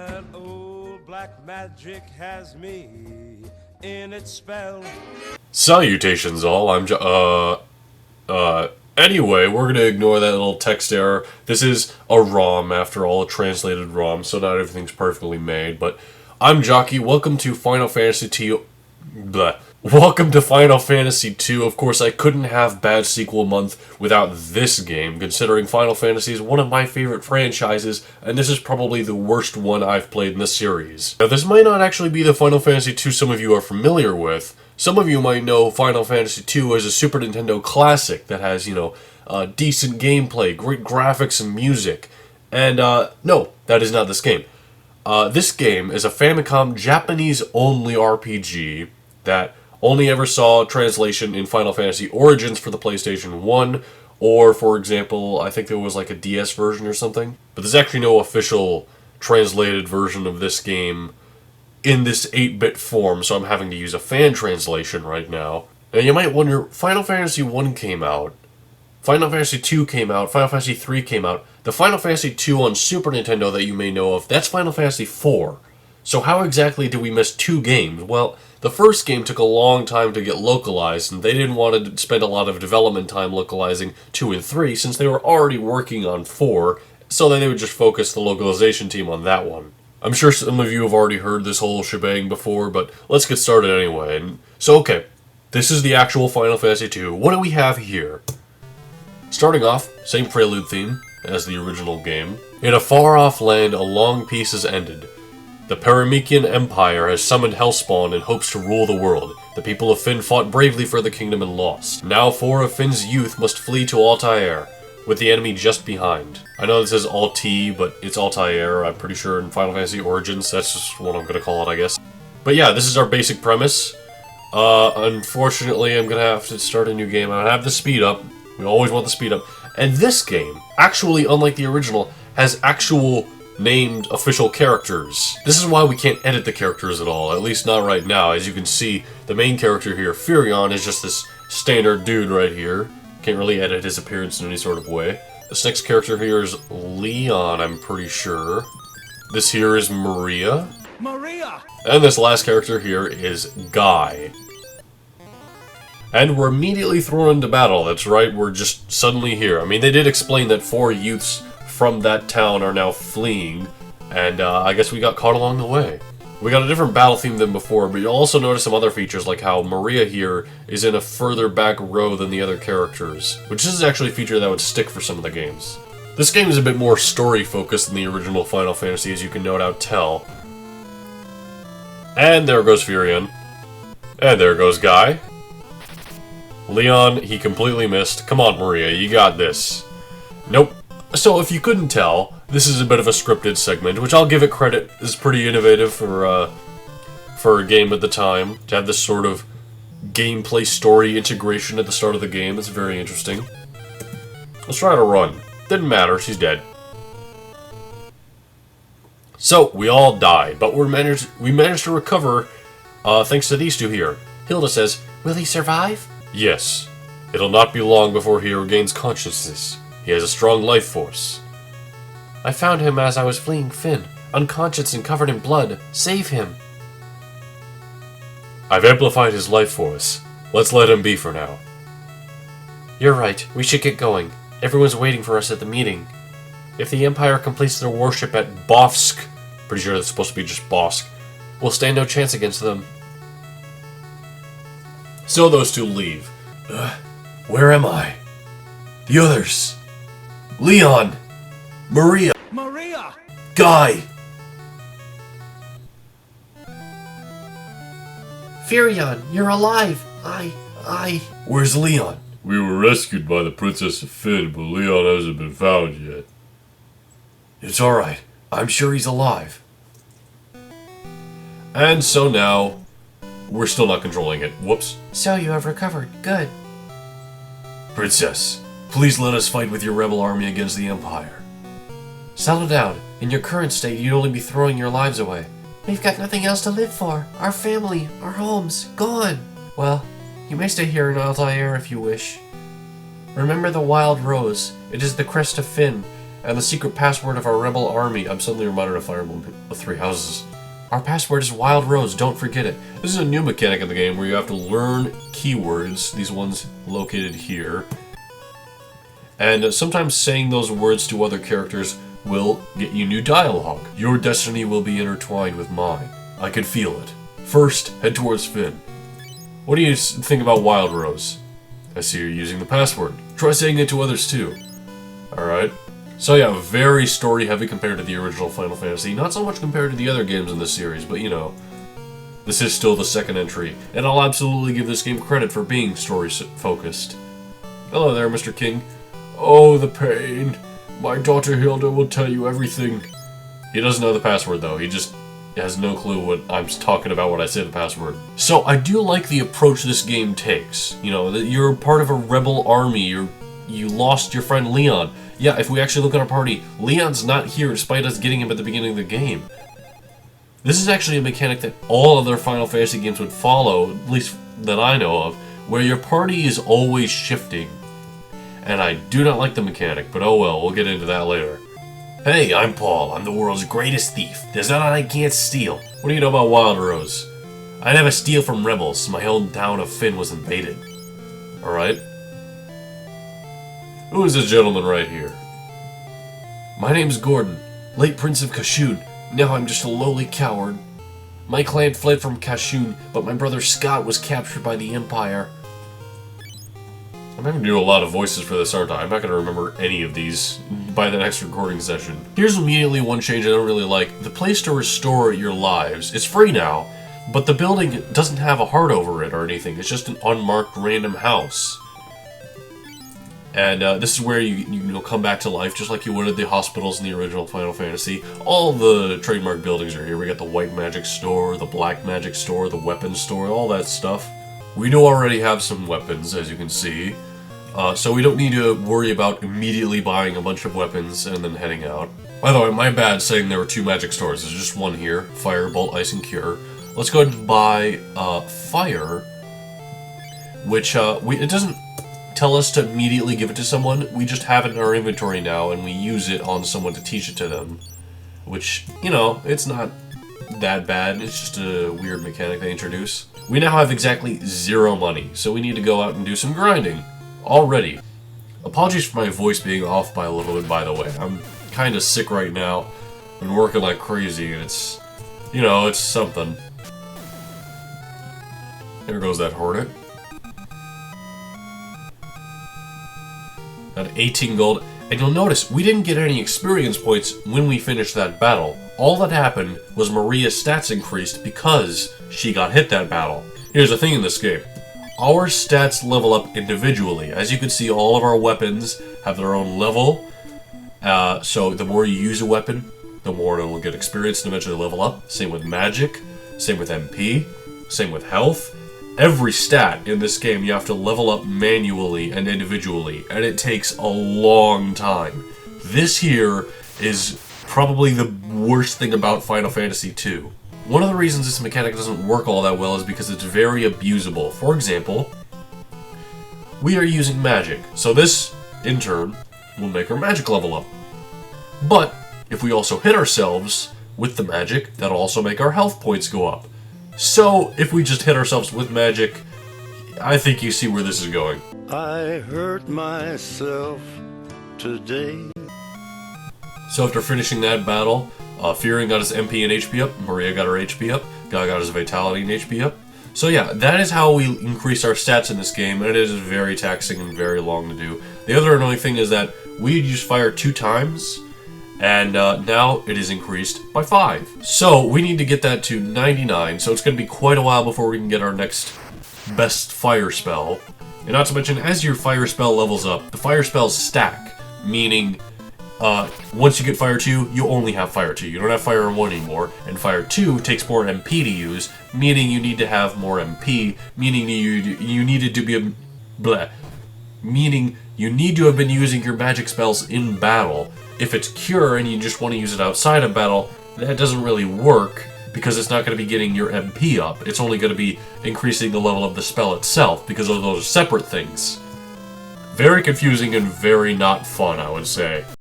That old black magic has me in its spell. Salutations all, anyway, we're gonna ignore that little text error. This is a ROM, after all, a translated ROM, so not everything's perfectly made, but I'm Jockey. Welcome to Final Fantasy II. Welcome to Final Fantasy II. Of course, I couldn't have Bad Sequel Month without this game, considering Final Fantasy is one of my favorite franchises, and this is probably the worst one I've played in the series. Now, this might not actually be the Final Fantasy II some of you are familiar with. Some of you might know Final Fantasy II as a Super Nintendo classic that has, decent gameplay, great graphics, and music. And, no, that is not this game. This game is a Famicom Japanese-only RPG that only ever saw translation in Final Fantasy Origins for the PlayStation 1, or, for example, I think there was like a DS version or something. But there's actually no official translated version of this game in this 8-bit form, so I'm having to use a fan translation right now. And you might wonder, Final Fantasy 1 came out, Final Fantasy 2 came out, Final Fantasy 3 came out. The Final Fantasy 2 on Super Nintendo that you may know of, that's Final Fantasy 4. So how exactly did we miss two games? Well, the first game took a long time to get localized, and they didn't want to spend a lot of development time localizing 2 and 3, since they were already working on 4, so then they would just focus the localization team on that one. I'm sure some of you have already heard this whole shebang before, but let's get started anyway. Okay, this is the actual Final Fantasy II. What do we have here? Starting off, same prelude theme as the original game. In a far-off land, a long peace has ended. The Paramikian Empire has summoned Hellspawn in hopes to rule the world. The people of Fynn fought bravely for the kingdom and lost. Now 4 of Finn's youth must flee to Altair, with the enemy just behind. I know this says Alti, but it's Altair, I'm pretty sure in Final Fantasy Origins. That's just what I'm gonna call it, I guess. But yeah, this is our basic premise. Unfortunately, I'm gonna have to start a new game. I don't have the speed up. We always want the speed up. And this game, actually, unlike the original, has actual named official characters. This is why we can't edit the characters at all, at least not right now. As you can see, the main character here, Furion, is just this standard dude right here. Can't really edit his appearance in any sort of way. This next character here is Leon, I'm pretty sure. This here is Maria. And this last character here is Guy. And we're immediately thrown into battle. That's right, we're just suddenly here. I mean, they did explain that 4 youths from that town are now fleeing, and I guess we got caught along the way. We got a different battle theme than before, but you'll also notice some other features, like how Maria here is in a further back row than the other characters, which is actually a feature that would stick for some of the games. This game is a bit more story-focused than the original Final Fantasy, as you can no doubt tell. And there goes Furion. And there goes Guy. Leon, he completely missed. Come on, Maria, you got this. Nope. So, if you couldn't tell, this is a bit of a scripted segment, which I'll give it credit is pretty innovative for a game at the time, to have this sort of gameplay story integration at the start of the game. It's very interesting. Let's try to run. Didn't matter, she's dead. So, we all died, but we managed to recover thanks to these two here. Hilda says, "Will he survive?" Yes. It'll not be long before he regains consciousness. He has a strong life force. I found him as I was fleeing Fynn, unconscious and covered in blood. Save him. I've amplified his life force. Let's let him be for now. You're right. We should get going. Everyone's waiting for us at the meeting. If the Empire completes their warship at Bofsk, pretty sure that's supposed to be just Bosk, we'll stand no chance against them. So those two leave. Where am I? The others. Leon! Maria! Guy! Furion, you're alive! Where's Leon? We were rescued by the Princess of Fynn, but Leon hasn't been found yet. It's alright. I'm sure he's alive. And so now, we're still not controlling it. Whoops. So you have recovered. Good. Princess, please let us fight with your rebel army against the Empire. Settle down. In your current state, you'd only be throwing your lives away. We've got nothing else to live for. Our family, our homes, gone. Well, you may stay here in Altair if you wish. Remember the Wild Rose. It is the crest of Fynn, And the secret password of our rebel army. I'm suddenly reminded of Fire Emblem Three Houses. Our password is Wild Rose, don't forget it. This is a new mechanic in the game where you have to learn keywords, these ones located here. And sometimes saying those words to other characters will get you new dialogue. Your destiny will be intertwined with mine. I can feel it. First, head towards Finn. What do you think about Wild Rose? I see you're using the password. Try saying it to others too. Alright. So yeah, very story heavy compared to the original Final Fantasy. Not so much compared to the other games in this series, but you know. This is still the second entry, and I'll absolutely give this game credit for being story focused. Hello there, Mr. King. Oh, the pain. My daughter Hilda will tell you everything. He doesn't know the password though, he just has no clue what I'm talking about when I say the password. So I do like the approach this game takes. You know, that you're part of a rebel army, you lost your friend Leon. Yeah, if we actually look at our party, Leon's not here despite us getting him at the beginning of the game. This is actually a mechanic that all other Final Fantasy games would follow, at least that I know of, where your party is always shifting. And I do not like the mechanic, but oh well, we'll get into that later. Hey, I'm Paul. I'm the world's greatest thief. There's nothing I can't steal. What do you know about Wild Rose? I never steal from rebels. My hometown of Finn was invaded. Alright. Who is this gentleman right here? My name's Gordon, late Prince of Kashyyyk. Now I'm just a lowly coward. My clan fled from Kashyyyk, but my brother Scott was captured by the Empire. I'm having to do a lot of voices for this, aren't I? I'm not going to remember any of these by the next recording session. Here's immediately one change I don't really like. The place to restore your lives. It's free now, but the building doesn't have a heart over it or anything. It's just an unmarked random house. And this is where you'll come back to life, just like you would at the hospitals in the original Final Fantasy. All the trademark buildings are here. We got the white magic store, the black magic store, the weapons store, all that stuff. We do already have some weapons, as you can see. So we don't need to worry about immediately buying a bunch of weapons and then heading out. By the way, my bad saying there were two magic stores. There's just one here. Fire, Bolt, Ice, and Cure. Let's go ahead and buy Fire, which it doesn't tell us to immediately give it to someone. We just have it in our inventory now, and we use it on someone to teach it to them. Which, you know, it's not that bad. It's just a weird mechanic they introduce. We now have exactly 0 money, so we need to go out and do some grinding. Already. Apologies for my voice being off by a little bit, by the way. I'm kind of sick right now. Been working like crazy, and it's, you know, it's something. There goes that Hornet. Got 18 gold, and you'll notice we didn't get any experience points when we finished that battle. All that happened was Maria's stats increased because she got hit that battle. Here's the thing in this game. Our stats level up individually. As you can see, all of our weapons have their own level. So the more you use a weapon, the more it'll get experience and eventually level up. Same with magic, same with MP, same with health. Every stat in this game you have to level up manually and individually, and it takes a long time. This here is probably the worst thing about Final Fantasy II. One of the reasons this mechanic doesn't work all that well is because it's very abusable. For example, we are using magic, so this, in turn, will make our magic level up. But, if we also hit ourselves with the magic, that'll also make our health points go up. So, if we just hit ourselves with magic, I think you see where this is going. I hurt myself today. So after finishing that battle, Fearing got his MP and HP up, Maria got her HP up, Guy got his Vitality and HP up. So yeah, that is how we increase our stats in this game, and it is very taxing and very long to do. The other annoying thing is that we used Fire 2 times, and now it is increased by 5. So we need to get that to 99, so it's going to be quite a while before we can get our next best fire spell. And not to mention, as your fire spell levels up, the fire spells stack, meaning once you get Fire 2, you only have Fire 2. You don't have Fire 1 anymore, and Fire 2 takes more MP to use, meaning you need to have more MP, meaning you needed to be meaning you need to have been using your magic spells in battle. If it's Cure and you just want to use it outside of battle, that doesn't really work, because it's not going to be getting your MP up. It's only going to be increasing the level of the spell itself, because those are separate things. Very confusing and very not fun, I would say.